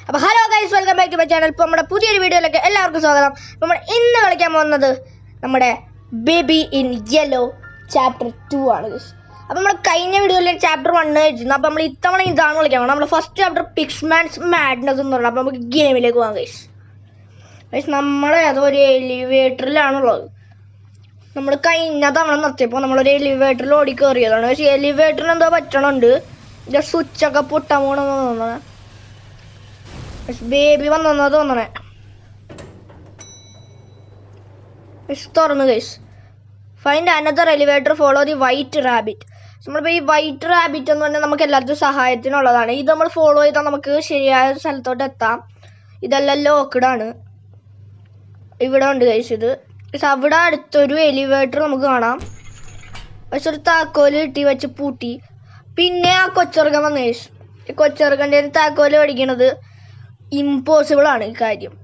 അപ്പോൾ hello guys, welcome back to my channel. ഇപ്പോൾ നമ്മുടെ പുതിയൊരു വീഡിയോയിലേക്ക് എല്ലാവർക്കും സ്വാഗതം. നമ്മൾ ഇന്ന് കളിക്കാൻ പോകുന്നത് നമ്മുടെ ബേബി ഇൻ യെല്ലോ ചാപ്റ്റർ 2 ആണ് ഗൈസ്. അപ്പോൾ നമ്മൾ കഴിഞ്ഞ വീഡിയോയിൽ ചാപ്റ്റർ 1 കഴിച്ചിരുന്നു. അപ്പോൾ നമ്മൾ ഇത്തവണ ഇതാണ് കളിക്കാൻ പോകുന്നത്. നമ്മൾ ഫസ്റ്റ് ചാപ്റ്റർ പിക്സ്മാൻസ് മാഡ്നസ് എന്ന് പറയുന്നത്. അപ്പോൾ നമുക്ക് ഗെയിമിലേക്ക് പോകാം ഗൈസ്. ഗൈസ് നമ്മളെ അതൊരു എലിവേറ്ററിലാണുള്ളത്. നമ്മൾ കഴിഞ്ഞ തവണ നിർത്തിയപ്പോൾ നമ്മളൊരു എലിവേറ്ററിൽ ഓടി കയറിയതാണ്. പക്ഷേ എലിവേറ്ററിന് എന്തോ പറ്റണുണ്ട്. ഇതിൻ്റെ സ്വിച്ചൊക്കെ പൊട്ടാൻ പോകണമെന്ന് തോന്നുന്നത്. ബേബി വന്നെന്നാ തോന്നണേ. തുറന്നു guys. Find another elevator, follow the white rabbit. നമ്മളിപ്പോൾ ഈ വൈറ്റ് റാബിറ്റ് എന്ന് പറഞ്ഞാൽ നമുക്ക് എല്ലാവർക്കും സഹായത്തിനുള്ളതാണ്. ഇത് നമ്മൾ ഫോളോ ചെയ്താൽ നമുക്ക് ശരിയായ സ്ഥലത്തോട്ട് എത്താം. ഇതെല്ലാം ലോക്ക്ഡാണ്. ഇവിടെ ഉണ്ട് ഗൈസ്. ഇത് അവിടെ അടുത്തൊരു എലിവേറ്റർ നമുക്ക് കാണാം. പക്ഷെ ഒരു താക്കോല് കിട്ടി വെച്ച് പൂട്ടി. പിന്നെ ആ കൊച്ചെറുക്കൻ വന്നു ഗൈസ്. ഈ കൊച്ചെറുക്കൻ്റെ താക്കോല് മേടിക്കണത് ഇമ്പോസിബിൾ ആണ്. ഈ കാര്യം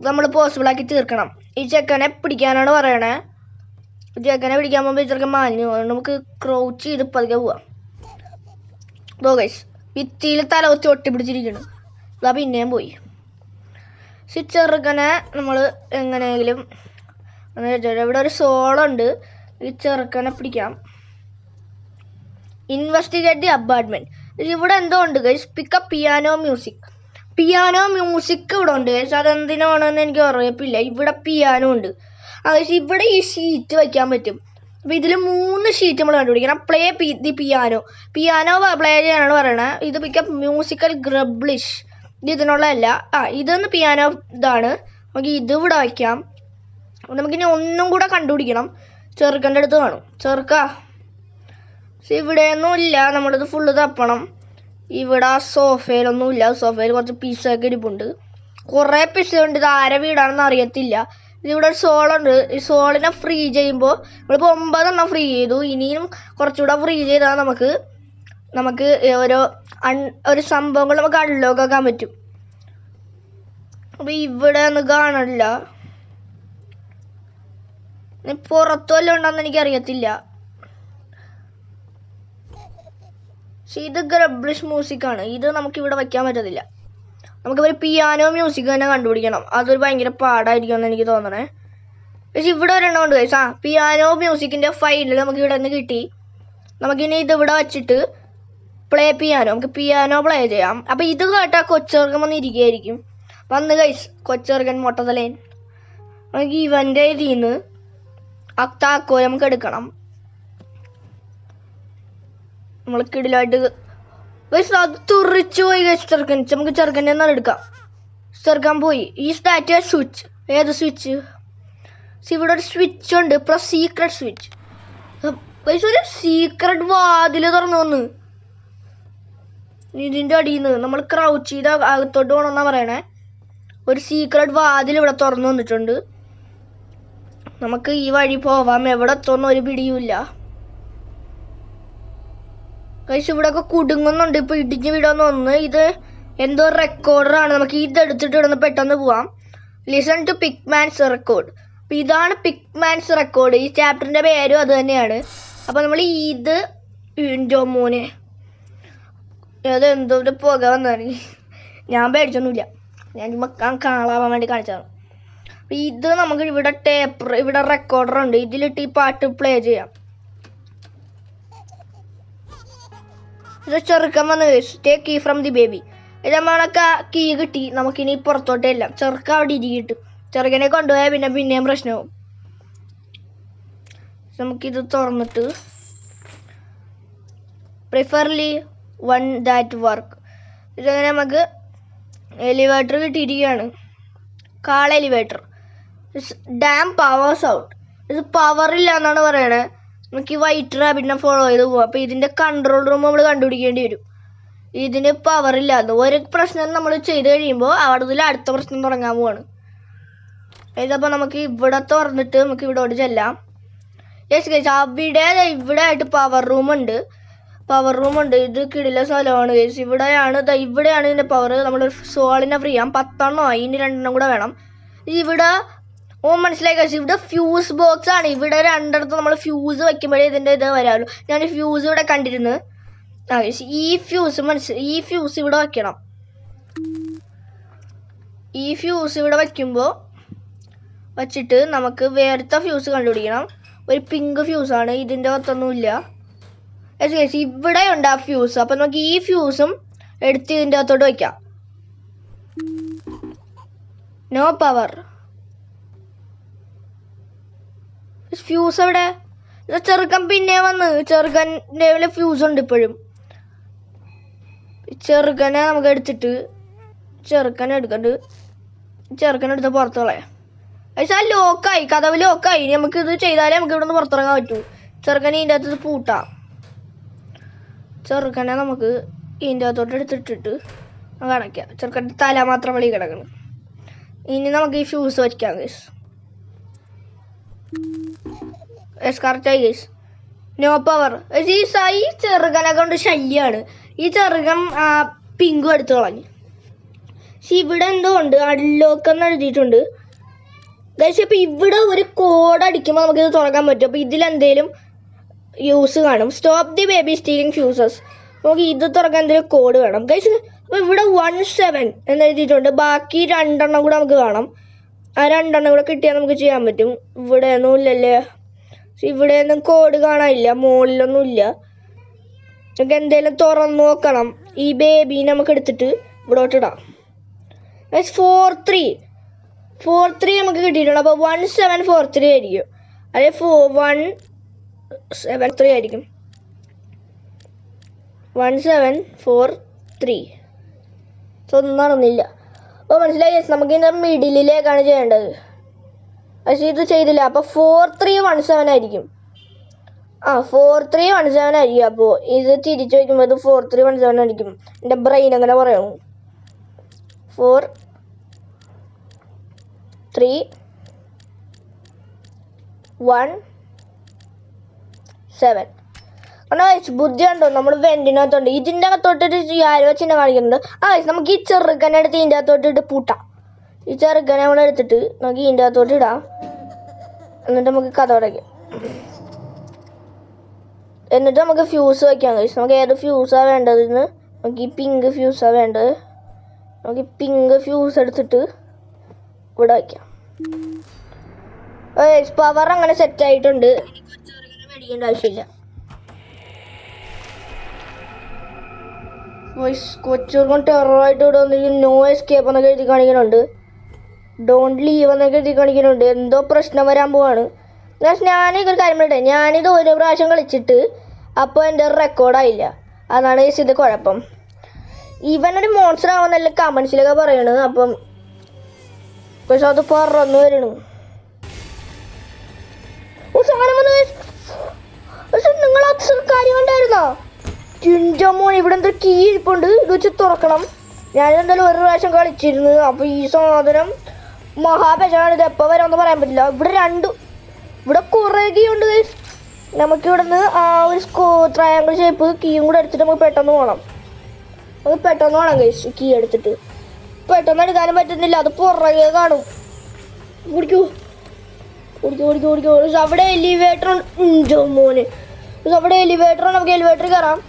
നമ്മൾ പോസിബിളാക്കി തീർക്കണം. ഈ ചെക്കനെ പിടിക്കാനാണ് പറയണേ. ചെക്കനെ പിടിക്കാൻ പോകുമ്പോൾ ഈ ചെറുക്കൻ മാഞ്ഞു. നമുക്ക് ക്രൗച്ച് ചെയ്ത് പതുക്കെ പോവാം. ഇതോ ഗൈസ്, ഭിത്തിയിൽ തലവത്തി ഒട്ടിപ്പിടിച്ചിരിക്കണം. ഇതാ പിന്നെയും പോയി. ഈ ചെറുക്കനെ നമ്മൾ എങ്ങനെയെങ്കിലും ഇവിടെ ഒരു സോളുണ്ട്. ഈ ചെറുക്കനെ പിടിക്കാം. Investigate the apartment. ഇവിടെ എന്തോ ഉണ്ട് guys. Pickup piano music. Piano music ഇവിടെ ഉണ്ട് ഗൈസ്. അതെന്തിനാണെന്ന് എനിക്ക് അറിയപ്പില്ല. ഇവിടെ പിയാനോ ഉണ്ട്. പക്ഷേ ഇവിടെ ഈ ഷീറ്റ് വയ്ക്കാൻ പറ്റും. അപ്പോൾ ഇതിൽ 3 ഷീറ്റ് നമ്മൾ കണ്ടുപിടിക്കണം. Play the piano. Piano play ചെയ്യാനാണ് പറയണത്. ഇത് പിക്കപ്പ് മ്യൂസിക്കൽ ഗ്രബ്ലിഷ്. ഇത് ഇതിനുള്ളതല്ല. ഇതൊന്ന് പിയാനോ ഇതാണ്. നമുക്ക് ഇത് ഇവിടെ വയ്ക്കാം. നമുക്കിനി ഒന്നും കൂടെ കണ്ടുപിടിക്കണം. ചെറുക്കൻ്റെ അടുത്ത് കാണും. ചെറുക്ക ഇവിടെയൊന്നും ഇല്ല. നമ്മളിത് ഫുള്ള് തപ്പണം. ഇവിടെ ആ സോഫയിലൊന്നുമില്ല. സോഫയിൽ കുറച്ച് പിസ്സൊക്കെ ഇരിപ്പുണ്ട്. കുറേ പിസ്സ ഉണ്ട്. ഇത് ആരെ വീടാണെന്ന് അറിയത്തില്ല. ഇതിവിടെ ഒരു സോളുണ്ട്. ഈ സോളിനെ ഫ്രീ ചെയ്യുമ്പോൾ നമ്മളിപ്പോൾ 9 ഫ്രീ ചെയ്തു. ഇനിയും കുറച്ചുകൂടെ ഫ്രീ ചെയ്താൽ നമുക്ക് ഒരു സംഭവങ്ങൾ നമുക്ക് അൺലോക്ക് ആക്കാൻ പറ്റും. അപ്പോൾ ഇവിടെ ഒന്നും കാണില്ല. പുറത്തു വല്ലതും ഉണ്ടോയെന്ന് എനിക്കറിയത്തില്ല. പക്ഷെ ഇത് ഗ്രബ്ലിഷ് മ്യൂസിക്കാണ്. ഇത് നമുക്കിവിടെ വയ്ക്കാൻ പറ്റത്തില്ല. നമുക്കിപ്പോൾ പിയാനോ മ്യൂസിക് തന്നെ കണ്ടുപിടിക്കണം. അതൊരു ഭയങ്കര പാടായിരിക്കുമെന്ന് എനിക്ക് തോന്നണേ. പക്ഷെ ഇവിടെ ഒരെണ്ണം ഉണ്ട് ഗൈസ്. പിയാനോ മ്യൂസിക്കിൻ്റെ ഫയൽ നമുക്ക് ഇവിടെ നിന്ന് കിട്ടി. നമുക്കിനി ഇതിവിടെ വെച്ചിട്ട് പ്ലേ പിയാനോ. നമുക്ക് പിയാനോ പ്ലേ ചെയ്യാം. അപ്പോൾ ഇത് കേട്ടാൽ കൊച്ചെറുക്കൻ വന്ന് ഇരിക്കുകയായിരിക്കും. വന്ന് ഗൈസ്, കൊച്ചെറുക്കൻ മൊട്ടതലേൻ. നമുക്ക് ഇവൻ്റെ ഇതിൽ നിന്ന് ആ താക്കോൽ നമുക്ക് എടുക്കണം. നമ്മൾ കിടിലായിട്ട് അത് തുറിച്ചു പോയി ഗൈസ്. ചെറുക്കൻ നമുക്ക് ചെറുക്കൻ്റെ ഒന്നും എടുക്കാം. ചെറുക്കാൻ പോയി. ഈ സ്റ്റാറ്റ് സ്വിച്ച്. ഏത് സ്വിച്ച്? ഇവിടെ ഒരു സ്വിച്ച് ഉണ്ട്. Plus secret switch. ഗൈസ്, ഒരു സീക്രട്ട് വാതിൽ തുറന്നു വന്ന് ഇതിൻ്റെ അടിയിൽ നിന്ന് നമ്മൾ ക്രൗച്ച് ചെയ്ത് അകത്തോട്ട് പോകണമെന്നാണ് പറയണേ. ഒരു സീക്രട്ട് വാതിൽ ഇവിടെ തുറന്നു വന്നിട്ടുണ്ട്. നമുക്ക് ഈ വഴി പോവാം. എവിടെ എത്തുമെന്ന് ഒരു പിടിയുമില്ല ഗൈസ്. ഇവിടെയൊക്കെ കുടുങ്ങുന്നുണ്ട്. ഇപ്പോൾ ഇടിഞ്ഞ് വീടാന്ന് തോന്നുന്നു. ഇത് എന്തോ റെക്കോർഡറാണ്. നമുക്ക് ഇതെടുത്തിട്ട് ഇവിടുന്ന് പെട്ടെന്ന് പോവാം. Listen to Pickman's record. അപ്പോൾ ഇതാണ് പിക്മാൻസ് റെക്കോർഡ്. ഈ ചാപ്റ്ററിൻ്റെ പേരും അത് തന്നെയാണ്. അപ്പോൾ നമ്മൾ ഇത് മോനെ അതെന്തോ ഒരു പുക വന്നാണ്. ഞാൻ പേടിച്ചൊന്നുമില്ല. ഞാൻ ചുമ്മാ കാണാൻ വേണ്ടി കാണിച്ചതാണ്. അപ്പോൾ ഇത് നമുക്ക് ഇവിടെ റെക്കോർഡറുണ്ട്. ഇതിലിട്ട് ഈ പാട്ട് പ്ലേ ചെയ്യാം. ഇത് ചെറുക്കൻ വന്ന് take key from the baby. ഇത് നമ്മളൊക്കെ കീ കിട്ടി. നമുക്കിനി പുറത്തോട്ടേ ഇല്ല. ചെറുക്ക അവിടെ ഇരിക്കിട്ട് ചെറുക്കനെ കൊണ്ടുപോയാൽ പിന്നെയും പ്രശ്നമാവും. നമുക്കിത് തുറന്നിട്ട് പ്രിഫർലി വൺ ദാറ്റ് വർക്ക്. ഇതങ്ങനെ നമുക്ക് എലിവേറ്റർ കിട്ടിയിരിക്കുകയാണ്. Call elevator. Damn power's out. ഇത് പവറില്ല എന്നാണ് പറയണേ. നമുക്ക് ഈ വൈറ്റ് റാബിറ്റിനെ ഫോളോ ചെയ്ത് പോവാം. അപ്പോൾ ഇതിൻ്റെ കൺട്രോൾ റൂം നമ്മൾ കണ്ടുപിടിക്കേണ്ടി വരും. ഇതിന് പവറില്ലാതെ ഒരു പ്രശ്നം നമ്മൾ ചെയ്ത് കഴിയുമ്പോൾ അവിടെ അടുത്ത പ്രശ്നം തുടങ്ങാൻ പോവാണ്. ഇതപ്പോൾ നമുക്ക് ഇവിടെ തുറന്നിട്ട് നമുക്ക് ഇവിടോട്ട് ചെല്ലാം. യെസ് ഗൈസ്, ഇവിടെ ആയിട്ട് പവർ റൂമുണ്ട്. ഇത് കിടില സ്ഥലമാണ് ഗൈസ്. ഇവിടെയാണ് ഇതിൻ്റെ പവർ. നമ്മൾ സോളിനെ ഫ്രീ ചെയ്യാം. 10 ആയി. ഇനി 2 കൂടെ വേണം. ഇവിടെ മനസ്സിലായി ഗൈസ്. ഇവിടെ ഫ്യൂസ് ബോക്സ് ആണ്. ഇവിടെ 2 നമ്മൾ ഫ്യൂസ് വയ്ക്കുമ്പോഴേ ഇതിൻ്റെ ഇത് വരാമല്ലോ. ഞാൻ ഫ്യൂസ് ഇവിടെ കണ്ടിരുന്നു. ഈ ഫ്യൂസ് ഇവിടെ വയ്ക്കണം. ഈ ഫ്യൂസ് ഇവിടെ വച്ചിട്ട് നമുക്ക് വേറത്തെ ഫ്യൂസ് കണ്ടുപിടിക്കണം. ഒരു പിങ്ക് ഫ്യൂസാണ്, ഇതിൻ്റെ അകത്തൊന്നുമില്ല. ഇവിടെ ഉണ്ട് ആ ഫ്യൂസ്. അപ്പം നമുക്ക് ഈ ഫ്യൂസും എടുത്ത് ഇതിൻ്റെ അകത്തോട്ട് വയ്ക്കാം. No power. ഫ്യൂസ് എവിടെ? ചെറുക്കൻ പിന്നെ വന്ന്. ചെറുക്കൻ്റെ ഫ്യൂസ് ഉണ്ട് ഇപ്പോഴും. ചെറുക്കനെ നമുക്ക് എടുത്തിട്ട് ചെറുക്കനെടുത്ത് പുറത്ത് കളയാം. പക്ഷെ ആ ലോക്കായി, കഥവ് ലോക്കായി. നമുക്ക് ഇത് ചെയ്താലേ നമുക്ക് ഇവിടെ നിന്ന് പുറത്തിറങ്ങാൻ പറ്റൂ. ചെറുക്കനെ ഇതിൻ്റെ അകത്ത് പൂട്ടാം. ചെറുക്കനെ നമുക്ക് ഇതിൻ്റെ അകത്തോട്ട് എടുത്തിട്ടിട്ട് നമുക്ക് അടയ്ക്കാം. ചെറുക്കൻ്റെ തല മാത്രം വെളി കിടക്കണം. ഇനി നമുക്ക് ഈ ഫ്യൂസ് വയ്ക്കാം ഗൈസ്. കറക്റ്റായി ഗൈസ്. No power. ഈ ചെറുകനെ കൊണ്ട് ശല്യമാണ്. ഈ ചെറുകൻ പിങ്കും എടുത്ത് കളഞ്ഞു. പക്ഷെ ഇവിടെ എന്തോ ഉണ്ട്, അൺലോക്ക് എന്ന് എഴുതിയിട്ടുണ്ട് ഗൈസ്. ഇപ്പം ഇവിടെ ഒരു കോഡ് അടിക്കുമ്പോൾ നമുക്കിത് തുറക്കാൻ പറ്റും. അപ്പോൾ ഇതിലെന്തേലും യൂസ് കാണും. Stop the baby stealing fuses. നമുക്ക് ഇത് തുറക്കാൻ എന്തെങ്കിലും കോഡ് വേണം ഗൈസ്. അപ്പോൾ ഇവിടെ 17 എന്ന് എഴുതിയിട്ടുണ്ട്. ബാക്കി 2 കൂടെ നമുക്ക് കാണാം. ആ 2 കൂടെ കിട്ടിയാൽ നമുക്ക് ചെയ്യാൻ പറ്റും. ഇവിടെ ഒന്നും ഇല്ലല്ലേ, ഇവിടെ ഒന്നും കോഡ് കാണാനില്ല, മുകളിലൊന്നും ഇല്ല. നമുക്ക് എന്തെങ്കിലും തുറന്ന് നോക്കണം. ഈ ബേബീനെ നമുക്ക് എടുത്തിട്ട് ഇവിടോട്ടിടാം. 4-3 നമുക്ക് കിട്ടിയിട്ടുണ്ട്. അപ്പോൾ 1743 ആയിരിക്കും, അല്ലെ 173 ആയിരിക്കും. 1743 ഒന്നും നടന്നില്ല. അപ്പോൾ മനസ്സിലായി. നമുക്ക് ഇതിൻ്റെ മിഡിലേക്കാണ് ചെയ്യേണ്ടത്. പക്ഷേ ഇത് ചെയ്തില്ല. അപ്പോൾ 4317 ആയിരിക്കും. 4317 ആയിരിക്കും. അപ്പോൾ ഇത് തിരിച്ചു വയ്ക്കുമ്പോൾ ഇത് 4317 ആയിരിക്കും. എൻ്റെ ബ്രെയിൻ അങ്ങനെ പറയണു. 4317. ബുദ്ധി ഉണ്ടോ? നമ്മൾ വെന്റിനകത്തുണ്ട്. ഇതിൻ്റെ അകത്തോട്ടിട്ട് ആരോ ചിഹ്നം കാണിക്കുന്നുണ്ട്. നമുക്ക് ഈ ചെറുക്കനെ എടുത്ത് ഇതിൻ്റെ അകത്തോട്ടിട്ട് പൂട്ടാം. ഈ ചെറുക്കനെ നമ്മൾ എടുത്തിട്ട് നമുക്ക് ഇതിൻ്റെ അകത്തോട്ട് ഇടാം. എന്നിട്ട് നമുക്ക് കഥ അടയ്ക്കാം. എന്നിട്ട് നമുക്ക് ഫ്യൂസ് വയ്ക്കാം ഗൈസ്. നമുക്ക് ഏത് ഫ്യൂസാണ് വേണ്ടതെന്ന്. നമുക്ക് ഈ പിങ്ക് ഫ്യൂസാണ് വേണ്ടത്. നമുക്ക് ഈ പിങ്ക് ഫ്യൂസ് എടുത്തിട്ട് ഇവിടെ വയ്ക്കാം. പവർ അങ്ങനെ സെറ്റ് ആയിട്ടുണ്ട്. ചെറുക്കനെ മേടിക്കേണ്ട ആവശ്യമില്ല. കൊച്ചുർക്കും ടെററായിട്ട് ഇവിടെ വന്നിരിക്കും. നോ എസ്കേപ്പ് എന്നൊക്കെ എഴുതി കാണിക്കുന്നുണ്ട്. ഡോണ്ട് ലീവ് എന്നൊക്കെ എഴുതി കാണിക്കുന്നുണ്ട്. എന്തോ പ്രശ്നം വരാൻ പോവാണ്. ഞാനൊരു കാര്യം പറയട്ടെ, ഞാനിത് ഒരു പ്രാവശ്യം കളിച്ചിട്ട് അപ്പോൾ എൻ്റെ റെക്കോർഡായില്ല. അതാണ് ഇത് കുഴപ്പം. ഇവനൊരു മോൺസ്റ്റർ ആവുന്നല്ല കമൻസിലൊക്കെ പറയണത്. അപ്പം പക്ഷെ അത് പറന്നു വരണു. നിങ്ങൾ കാര്യം ഉണ്ടായിരുന്നോ? ചിഞ്ചമോൻ ഇവിടെ എന്തോ കീ ഇരിപ്പുണ്ട്. ഇത് വെച്ച് തുറക്കണം. ഞാനെന്തായാലും ഒരു പ്രാവശ്യം കളിച്ചിരുന്നു. അപ്പോൾ ഈ സാധനം മഹാപേശാണ്. ഇത് എപ്പോൾ വരാമെന്ന് പറയാൻ പറ്റില്ല. ഇവിടെ കുറേ കീ ഉണ്ട്. നമുക്കിവിടെ നിന്ന് ആ ഒരു ട്രയാങ്കിൾ ഷേപ്പ് കീയും കൂടെ എടുത്തിട്ട് നമുക്ക് പെട്ടെന്ന് പോകണം. ഗൈസ്. കീ എടുത്തിട്ട് പെട്ടെന്ന് എടുക്കാനും പറ്റുന്നില്ല. അത് പുറകെ കാണും. ഓടിക്കോ. അവിടെ എലിവേറ്റർ ഉണ്ട്. മോന് അവിടെ എലിവേറ്റർ ഉണ്ട്. നമുക്ക് എലിവേറ്ററിൽ കയറാം.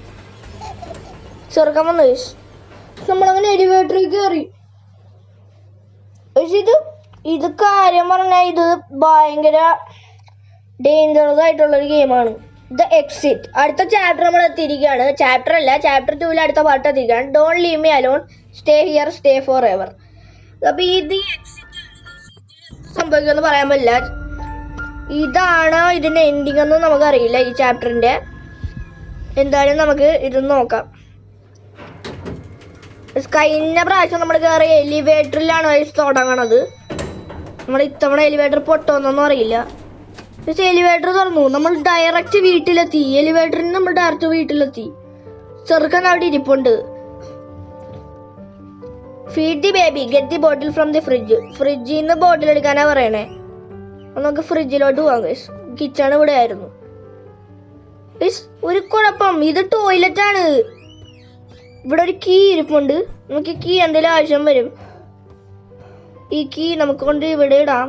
ചെറുക്കാൻ വന്നു ഗൈസ്. നമ്മളങ്ങനെ എലിവേറ്ററിൽ കയറി. പക്ഷെ ഇത് കാര്യം പറഞ്ഞാൽ ഇത് ഭയങ്കര ഡേഞ്ചറസ് ആയിട്ടുള്ളൊരു ഗെയിമാണ്. The exit. അടുത്ത ചാപ്റ്റർ നമ്മൾ എത്തിയിരിക്കുകയാണ്. ചാപ്റ്റർ 2 അടുത്ത പാർട്ട് എത്തിയിരിക്കുകയാണ്. Don't leave me alone, stay here, stay for ever. അപ്പോൾ ഇത് എക്സിറ്റ് സംഭവിക്കുമെന്ന് പറയാൻ പറ്റില്ല. ഇതാണ് ഇതിൻ്റെ എൻഡിങ് ഒന്നും നമുക്കറിയില്ല ഈ ചാപ്റ്ററിൻ്റെ. എന്തായാലും നമുക്ക് ഇത് നോക്കാം. കഴിഞ്ഞ പ്രാവശ്യം നമ്മൾ കയറിയ എലിവേറ്ററിലാണ് തുടങ്ങണത്. നമ്മൾ ഇത്തവണ എലിവേറ്റർ പൊട്ടോന്നൊന്നും അറിയില്ല. പക്ഷെ എലിവേറ്റർ തുറന്നു. നമ്മൾ ഡയറക്റ്റ് വീട്ടിലെത്തി. എലിവേറ്ററിന് നമ്മൾ ഡയറക്റ്റ് വീട്ടിലെത്തി. ചെറുക്കൻ അവിടെ ഇരിപ്പുണ്ട്. Feed the baby, get the bottle from the fridge. ഫ്രിഡ്ജിൽ നിന്ന് ബോട്ടിൽ എടുക്കാനാ പറയണേ. നമുക്ക് ഫ്രിഡ്ജിലോട്ട് പോകാം ഗൈസ്. കിച്ചൺ ഇവിടെ ആയിരുന്നു. ഒരു കുഴപ്പം, ഇത് ടോയ്ലറ്റ് ആണ്. ഇവിടെ ഒരു കീ ഇരിപ്പുണ്ട്. നമുക്ക് കീ എന്തെങ്കിലും ആവശ്യം വരും. ഈ കീ നമുക്ക് കൊണ്ട് ഇവിടെ ഇടാം.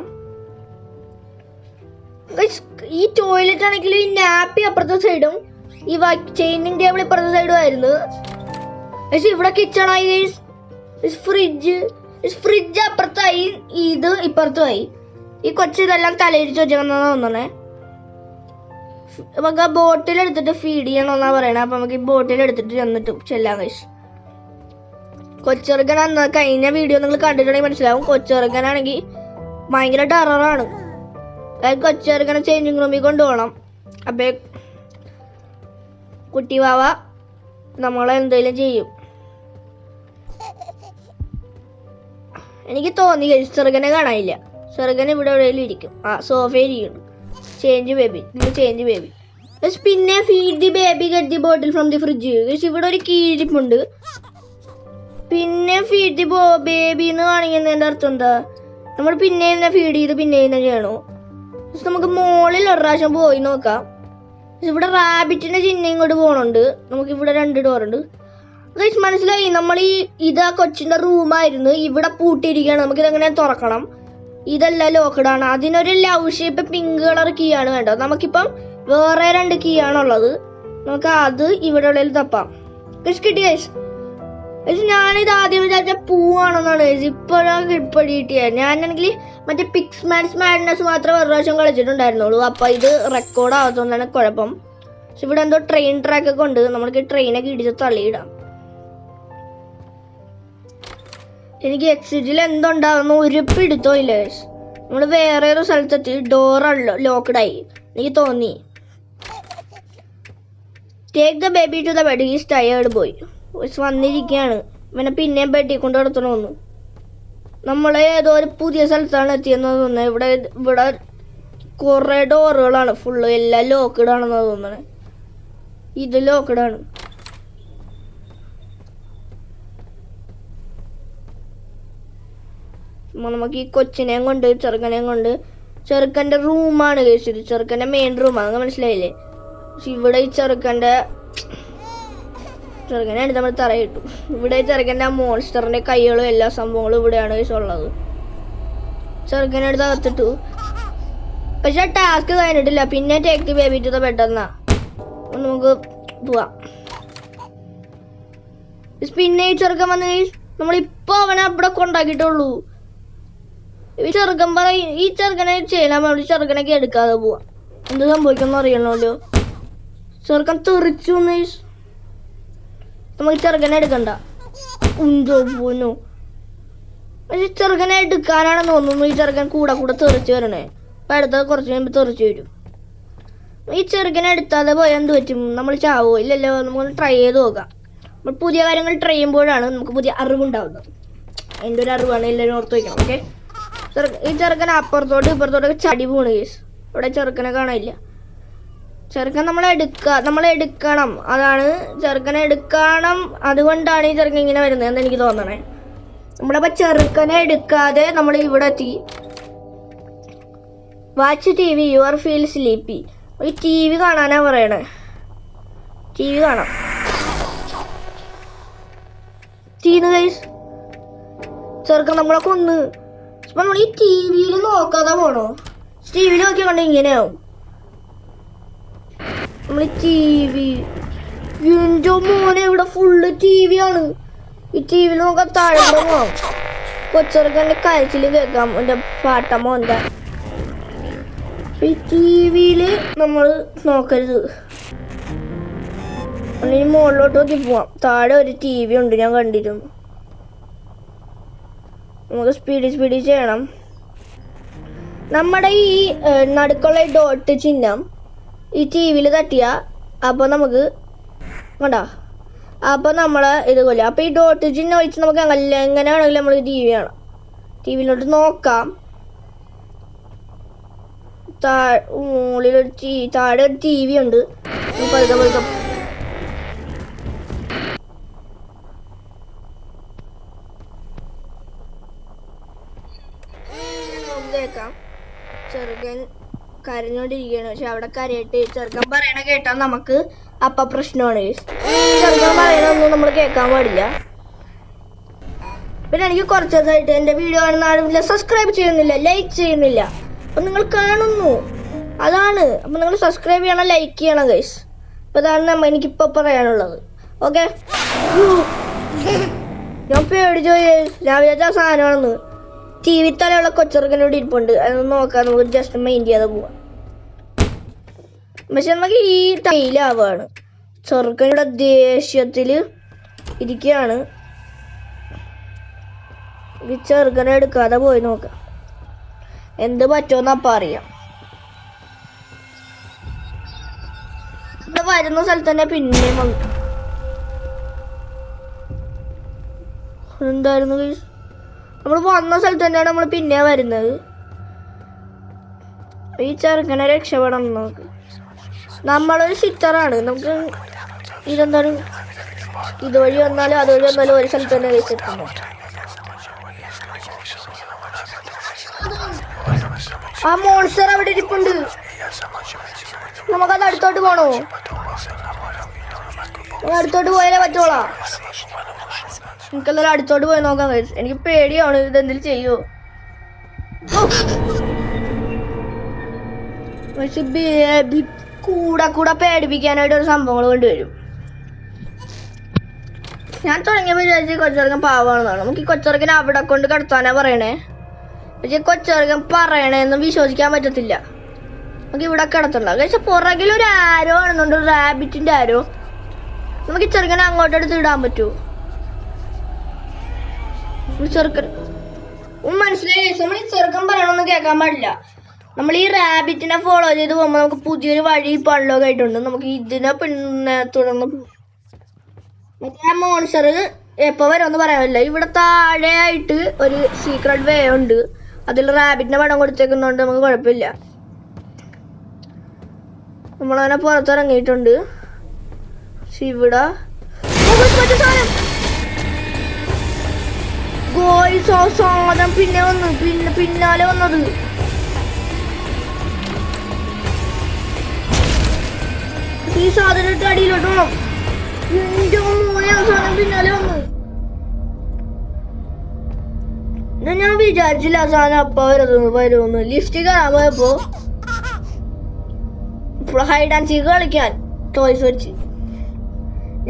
ഈ ടോയ്ലറ്റ് ആണെങ്കിൽ ഈ നാപ്പി അപ്പുറത്തെ സൈഡും ഈ ചെയിനിങ് ടേബിൾ ഇപ്പുറത്തെ സൈഡും ആയിരുന്നു. പക്ഷെ ഇവിടെ കിച്ചണായി. ഫ്രിഡ്ജ് ഫ്രിഡ്ജ് അപ്പുറത്തായി, ഇത് ഇപ്പുറത്തുമായി. ഈ കൊച്ചു ഇതെല്ലാം തലയിരിച്ച് വെച്ചേക്കുന്നതാ തോന്നണേ. നമുക്ക് ആ ബോട്ടിൽ എടുത്തിട്ട് ഫീഡ് ചെയ്യണമെന്നാ പറയണേ. അപ്പൊ നമുക്ക് ഈ ബോട്ടിൽ എടുത്തിട്ട് ചെന്നിട്ട് ചെല്ലാം ഗൈസ്. കൊച്ചെറുക്കൻ അന്ന് കഴിഞ്ഞ വീഡിയോ നിങ്ങൾ കണ്ടിട്ടുണ്ടെങ്കിൽ മനസ്സിലാവും. കൊച്ചെറുക്കനാണെങ്കിൽ ഭയങ്കര ടെററാണ്. അതായത് കൊച്ചെറുക്കനെ ചേഞ്ചിങ് റൂമിൽ കൊണ്ടുപോകണം. അപ്പൊ കുട്ടി വാവ നമ്മളെന്തേലും ചെയ്യും. എനിക്ക് തോന്നി ചെറുക്കനെ കാണാനില്ല. ചെറുക്കൻ ഇവിടെ എവിടെയെങ്കിലും ഇരിക്കും. ആ സോഫയിൽ ഇരിക്കുന്നു. Change baby, change baby. പിന്നെ feed the baby get the bottle from the fridge. ഇവിടെ ഒരു കീഴിരിപ്പുണ്ട്. പിന്നെ ഫീഡ് ദി ബേബി എന്ന് കാണിക്കുന്നതിന്റെ അർത്ഥം എന്താ? നമ്മൾ പിന്നെ തന്നെ ഫീഡ് ചെയ്ത് പിന്നെ തന്നെ ചെയ്യണോ? നമുക്ക് മുകളിൽ ഒരു പ്രാവശ്യം പോയി നോക്കാം. ഇവിടെ റാബിറ്റിന്റെ ചിഹ്നം ഇങ്ങോട്ട് പോകണുണ്ട്. നമുക്ക് ഇവിടെ 2 ഡോറുണ്ട്. മനസ്സിലായി. നമ്മൾ ഇതാ കൊച്ചിന്റെ റൂമായിരുന്നു. ഇവിടെ പൂട്ടിയിരിക്കുകയാണ്. നമുക്കിതെങ്ങനെ തുറക്കണം? ഇതെല്ലാം ലോക്കഡാണ്. അതിനൊരു love shape pink colour key ആണ് വേണ്ടത്. നമുക്കിപ്പം വേറെ 2 കീ ആണുള്ളത്. നമുക്ക് അത് ഇവിടെ ഉള്ളിൽ തപ്പാം. കിട്ടി ഗൈസ്. ഞാനിത് ആദ്യം വിചാരിച്ച പൂവാണെന്നാണ്. ഇപ്പോഴാണ് കിട്ടിയത്. ഞാനാണെങ്കിൽ മറ്റേ പിക്സ് മാൻസ് മാഡ്നസ് മാത്രമേ ഒരു പ്രാവശ്യം കളിച്ചിട്ടുണ്ടായിരുന്നുള്ളൂ. അപ്പൊ ഇത് റെക്കോർഡ് ആവാത്തതുകൊണ്ടാണ് കുഴപ്പം. പക്ഷെ ഇവിടെ എന്തോ ട്രെയിൻ ട്രാക്ക് ഒക്കെ ഉണ്ട്. നമ്മൾക്ക് ട്രെയിനൊക്കെ ഇടിച്ച് തള്ളിയിടാം. എനിക്ക് എക്സിറ്റിൽ എന്തുണ്ടാവുന്ന ഒരു പിടുത്തോ ഇല്ല. നമ്മൾ വേറെ ഒരു സ്ഥലത്തെത്തി. ഡോർ ലോക്ക്ഡായി എനിക്ക് തോന്നി. Take the baby to the bed. Is tired boy. വന്നിരിക്കുകയാണ്. ഇവനെ പിന്നെയും ബെഡിൽ കൊണ്ട് നടത്തണമെന്ന്. നമ്മളെ ഏതോ ഒരു പുതിയ സ്ഥലത്താണ് എത്തിയെന്ന് തോന്നുന്നത്. ഇവിടെ കുറെ ഡോറുകളാണ്. ഫുള്ള് എല്ലാം ലോക്ക്ഡാണെന്ന് തോന്നുന്നത്. ഇത് ലോക്ക്ഡാണ്. നമുക്ക് ഈ കൊച്ചിനെയും കൊണ്ട് ചെറുക്കനെയും കൊണ്ട് ചെറുക്കൻ്റെ റൂമാണ് കഴിച്ചത്. ചെറുക്കൻ്റെ മെയിൻ റൂമാണ്. മനസ്സിലായില്ലേ? പക്ഷെ ഇവിടെ ഈ ചെറുക്കനെ എടുത്ത് നമ്മൾ തറയിട്ടു. ഇവിടെ ചെറുക്കൻ്റെ ആ മോൺസ്റ്ററിന്റെ കൈകളും എല്ലാ സംഭവങ്ങളും ഇവിടെയാണ് ഉള്ളത്. ചെറുക്കനെ എടുത്ത് അകത്തിട്ടു. പക്ഷെ ടാസ്ക് കഴിഞ്ഞിട്ടില്ല. പിന്നെ take the baby to the bed എന്നാ. നമുക്ക് പോവാം. പിന്നെ ഈ ചെറുക്കൻ വന്ന് നമ്മളിപ്പോ അവനെ അവിടെ കൊണ്ടാക്കിയിട്ടുള്ളൂ. ഈ ചെറുക്കൻ പറയും ഈ ചെറുക്കനെ ചെയ്യണം. നമ്മൾ ചെറുക്കനൊക്കെ എടുക്കാതെ പോവാം. എന്ത് സംഭവിക്കുമെന്ന് അറിയണമല്ലോ. ചെറുക്കൻ തെറിച്ചു. നമുക്ക് ചെറുക്കനെ എടുക്കണ്ട. ഉന്തോ പോനു. പക്ഷെ ചെറുക്കനെ എടുക്കാനാണെന്ന് തോന്നുന്നു. ഈ ചെറുക്കൻ കൂടെ തെറിച്ച് വരണേ. അപ്പൊ അടുത്ത കുറച്ച് കഴിയുമ്പോൾ തെറിച്ച് വരും. ഈ ചെറുക്കനെ എടുത്താതെ പോയാൽ എന്ത് പറ്റും? നമ്മൾ ചാവോ? ഇല്ലല്ലോ. നമുക്ക് ട്രൈ ചെയ്ത് നോക്കാം. നമ്മൾ പുതിയ കാര്യങ്ങൾ ട്രൈ ചെയ്യുമ്പോഴാണ് നമുക്ക് പുതിയ അറിവുണ്ടാവുന്നത്. എൻ്റെ ഒരു അറിവാണ്. എല്ലാവരും ഓർത്ത് വയ്ക്കണം. ഓക്കെ. ഈ ചെറുക്കൻ അപ്പുറത്തോട്ട് ഇപ്പുറത്തോട്ടൊക്കെ ചടി പോണ്. കേസ് ഇവിടെ ചെറുക്കനെ കാണാനില്ല. ചെറുക്കൻ നമ്മളെ എടുക്കണം. അതാണ് ചെറുക്കനെ എടുക്കണം. അതുകൊണ്ടാണ് ഈ ചെറുക്കൻ ഇങ്ങനെ വരുന്നത് എന്ന് എനിക്ക് തോന്നണേ. നമ്മളപ്പോ ചെറുക്കനെ എടുക്കാതെ നമ്മൾ ഇവിടെ എത്തി. Watch TV. You are feel sleepy. ഈ TV കാണാനാ പറയണേ. TV കാണാം. ഗൈസ് ചെറുക്കൻ നമ്മളെ കൊന്ന്. അപ്പൊ നമ്മൾ ഈ TV നോക്കാതെ പോണോ? TV നോക്കിയ കൊണ്ട് ഇങ്ങനെയാവും. നമ്മൾ TV എന്റെ മോനെ ഇവിടെ ഫുള്ള് TV ആണ്. ഈ TV നോക്കാൻ താഴെ പോവാം. കൊച്ചെറുക്കൻ്റെ കരച്ചില് കേൾക്കാം. എന്റെ പാട്ടമ്മ എന്താ ഈ TV നമ്മൾ നോക്കരുത്. ഇനി മുകളിലോട്ട് നോക്കി പോവാം. താഴെ ഒരു TV ഉണ്ട്. ഞാൻ കണ്ടിരുന്നു. നമുക്ക് സ്പീഡ് ചെയ്യണം. നമ്മുടെ ഈ നടുക്കുള്ള ഡോട്ട് ചിഹ്നം ഈ TV തട്ടിയ അപ്പൊ നമുക്ക് കണ്ടോ? അപ്പൊ നമ്മള് ഇതുപോലെ അപ്പൊ ഈ ഡോട്ട് ചിഹ്നം വെച്ച് നമുക്ക് എങ്ങനെയാണെങ്കിലും നമ്മൾ TV കാണാം. TV നോക്കാം. മുകളിലൊരു താഴെ ഒരു TV ഉണ്ട്. പതുക്കെ കേൾക്കാം. ചെറുക്കൻ കരഞ്ഞോണ്ടിരിക്കുകയാണ്. പക്ഷെ അവിടെ കരയിട്ട് ചെറുക്കൻ പറയണ കേട്ടാൽ നമുക്ക് അപ്പ പ്രശ്നമാണ്. ചെറുക്കൻ പറയണൊന്നും നമ്മൾ കേൾക്കാൻ പാടില്ല. പിന്നെ എനിക്ക് കുറച്ച് ദിവസമായിട്ട് എൻ്റെ വീഡിയോ കാണുന്ന ആരുമില്ല, സബ്സ്ക്രൈബ് ചെയ്യുന്നില്ല, ലൈക്ക് ചെയ്യുന്നില്ല. അപ്പൊ നിങ്ങൾ കാണുന്നു, അതാണ്. അപ്പൊ നിങ്ങൾ സബ്സ്ക്രൈബ് ചെയ്യണം, ലൈക്ക് ചെയ്യണം ഗൈസ്. അപ്പൊ അതാണ് എനിക്കിപ്പോ പറയാനുള്ളത്. ഓക്കെ. ഞാൻ പേടിച്ചോ, ഞാൻ വിചാരിച്ച ആ സാധനമാണെന്ന്. ടി വി തലയുള്ള കൊച്ചെറുക്കനോട് ഇരിപ്പുണ്ട്, അതൊന്ന് നോക്കാം. നമുക്ക് ജസ്റ്റ് മൈൻഡ് ചെയ്യാതെ പോവാം. പക്ഷെ നമുക്ക് ഈ ടൈലാവാണ്. ചെറുക്കനിവിടെ ദേഷ്യത്തില് ഇരിക്കുകയാണ്. ഈ ചെറുക്കനെ എടുക്കാതെ പോയി നോക്കാം എന്ത് പറ്റുമെന്നപ്പം അറിയാം. ഇവിടെ വരുന്ന സ്ഥലത്ത് തന്നെ പിന്നെയും വന്നു. എന്തായിരുന്നു നമ്മൾ വന്ന സ്ഥലത്ത് തന്നെയാണ് നമ്മൾ പിന്നെ വരുന്നത്. ഈ ചെറുക്കനെ രക്ഷപ്പെടണം. നമുക്ക് നമ്മളൊരു ഷിറ്ററാണ്. നമുക്ക് ഇതെന്തായാലും ഇതുവഴി വന്നാലും അതുവഴി വന്നാലും ഒരു സ്ഥലത്ത് തന്നെ വെച്ചിട്ടുണ്ട്. ആ മോൺസ്റ്റർ അവിടെ ഇരിപ്പുണ്ട്. നമുക്കത് അടുത്തോട്ട് പോണോ? അടുത്തോട്ട് പോയാലേ പറ്റോളാ. എനിക്കെന്തായാലും അടുത്തോട്ട് പോയി നോക്കാം. എനിക്ക് പേടിയാണ്, ഇതെന്തെങ്കിലും ചെയ്യോ. പക്ഷെ ബേബി കൂടെ പേടിപ്പിക്കാനായിട്ട് ഒരു സംഭവങ്ങൾ കൊണ്ടുവരും. ഞാൻ തുടങ്ങിയപ്പോൾ വിചാരിച്ച് കൊച്ചെറുക്കൻ പാവമാണെന്നാണ്. നമുക്ക് ഈ കൊച്ചെറുക്കനെ അവിടെ കൊണ്ട് കിടത്താനാ പറയണേ. പക്ഷെ കൊച്ചെറുക്കൻ പറയണേന്നും വിശ്വസിക്കാൻ പറ്റത്തില്ല. നമുക്ക് ഇവിടെ കിടത്തണ്ട. പക്ഷെ പുറകിൽ ഒരു ആരോ ആണെന്നുണ്ട്, ഒരു റാബിറ്റിന്റെ ആരോ. നമുക്ക് ഈ ചെറുക്കനെ അങ്ങോട്ട് എടുത്ത് ഇടാൻ പറ്റുമോ? ചെറുക്കൻ മനസ്സിലായി. നമ്മൾ ഈ ചെറുക്കൻ പറയണമെന്ന് കേൾക്കാൻ പാടില്ല. നമ്മൾ ഈ റാബിറ്റിനെ ഫോളോ ചെയ്ത് പോകുമ്പോൾ നമുക്ക് പുതിയൊരു വഴി പള്ളൊക്കെ ആയിട്ടുണ്ട്. നമുക്ക് ഇതിനെ പിന്നെ തുടർന്ന് മറ്റേ ആ മോൺസ്റ്റർ എപ്പോൾ വരുമെന്ന് പറയാനില്ല. ഇവിടെ താഴെയായിട്ട് ഒരു സീക്രട്ട് വേ ഉണ്ട്. അതിൽ റാബിറ്റിനെ പടം കൊടുത്തേക്കുന്നതുകൊണ്ട് നമുക്ക് കുഴപ്പമില്ല. നമ്മളങ്ങനെ പുറത്തിറങ്ങിയിട്ടുണ്ട്. ഇവിടെ സാധനം പിന്നെ വന്നു, പിന്നാലെ വന്നത്. ഈ സാധനം ഇട്ട് അടിയിലോട്ട് വേണം. എന്റെ മോനെ സാധനം പിന്നാലെ വന്നു. ഞാൻ വിചാരിച്ചില്ല ആ സാധനം അപ്പ വരുമെന്ന്. ലിഫ്റ്റ് കയറാൻ പോയപ്പോ ഇപ്പോൾ ഹൈഡ് ആൻഡ് സീക്ക് കളിക്കാൻ ടോയ്സ് വെച്ച്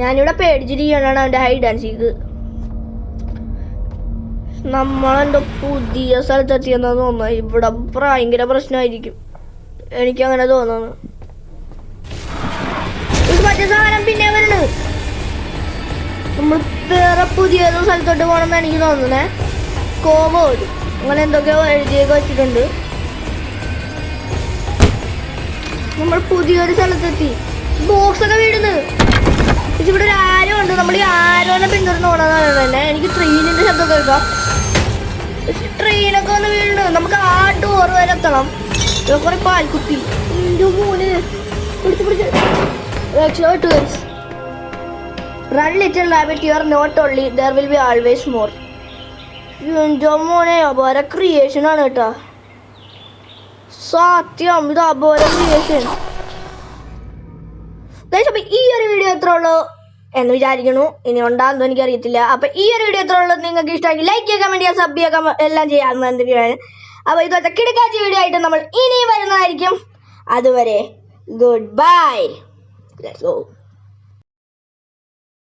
ഞാനിവിടെ പേടിച്ചിരിക്കുകയാണ് അവന്റെ ഹൈഡ് ആൻഡ് സീക്ക്. നമ്മളെന്തോ പുതിയ സ്ഥലത്തെത്തിയെന്നാ തോന്നുന്നു. ഇവിടെ ഭയങ്കര പ്രശ്നമായിരിക്കും, എനിക്കങ്ങനെ തോന്നുന്നു. മറ്റേ സാധനം പിന്നെ വരുന്നത്. നമ്മൾ വേറെ പുതിയൊരു സ്ഥലത്തോട്ട് പോകണമെന്ന് എനിക്ക് തോന്നുന്നേ. കോവോട് അങ്ങനെ എന്തൊക്കെയോ എഴുതിയൊക്കെ വെച്ചിട്ടുണ്ട്. നമ്മൾ പുതിയൊരു സ്ഥലത്തെത്തി. ബോക്സ് ഒക്കെ വീടുന്നത്. ഇവിടെ ഒരു ആരോ ഉണ്ട്. നമ്മൾ ഈ ആരോനെ പിന്തുടർന്ന് പോകണമെന്നാണ് തന്നെ. എനിക്ക് ട്രെയിനിന്റെ ശബ്ദം കേൾക്കാം. ട്രെയിനൊക്കെ വന്ന് വീഴുന്നു. നമുക്ക് ആ ഡോർ വരെ എത്തണം. കുറെ പാൽക്കുത്തി. എന്റെ മോന് പിടിച്ച് Run little rabbit, you are not only, there will be always more. എന്റെ മോനെ അപാര ക്രിയേഷൻ ആണ് കേട്ടാ. സത്യം, ഇത് അപാര ക്രിയേഷൻ. അപ്പൊ ഈ ഒരു വീഡിയോ എത്ര ഉള്ളൂ എന്ന് വിചാരിക്കുന്നു. ഇനി ഉണ്ടാകുന്നോ എനിക്കറിയത്തില്ല. അപ്പൊ ഈ ഒരു വീഡിയോ എത്ര ഉള്ളത് നിങ്ങൾക്ക് ഇഷ്ടമായി ലൈക്ക് ചെയ്യുക, കമന്റ് ചെയ്യുക, സബ് ചെയ്യുക, എല്ലാം ചെയ്യാവുന്നതാണ്. അപ്പൊ ഇതുപോലത്തെ കിടക്കാച്ച വീഡിയോ ആയിട്ട് നമ്മൾ ഇനി വരുന്നതായിരിക്കും. അതുവരെ ഗുഡ് ബൈ. Let's go.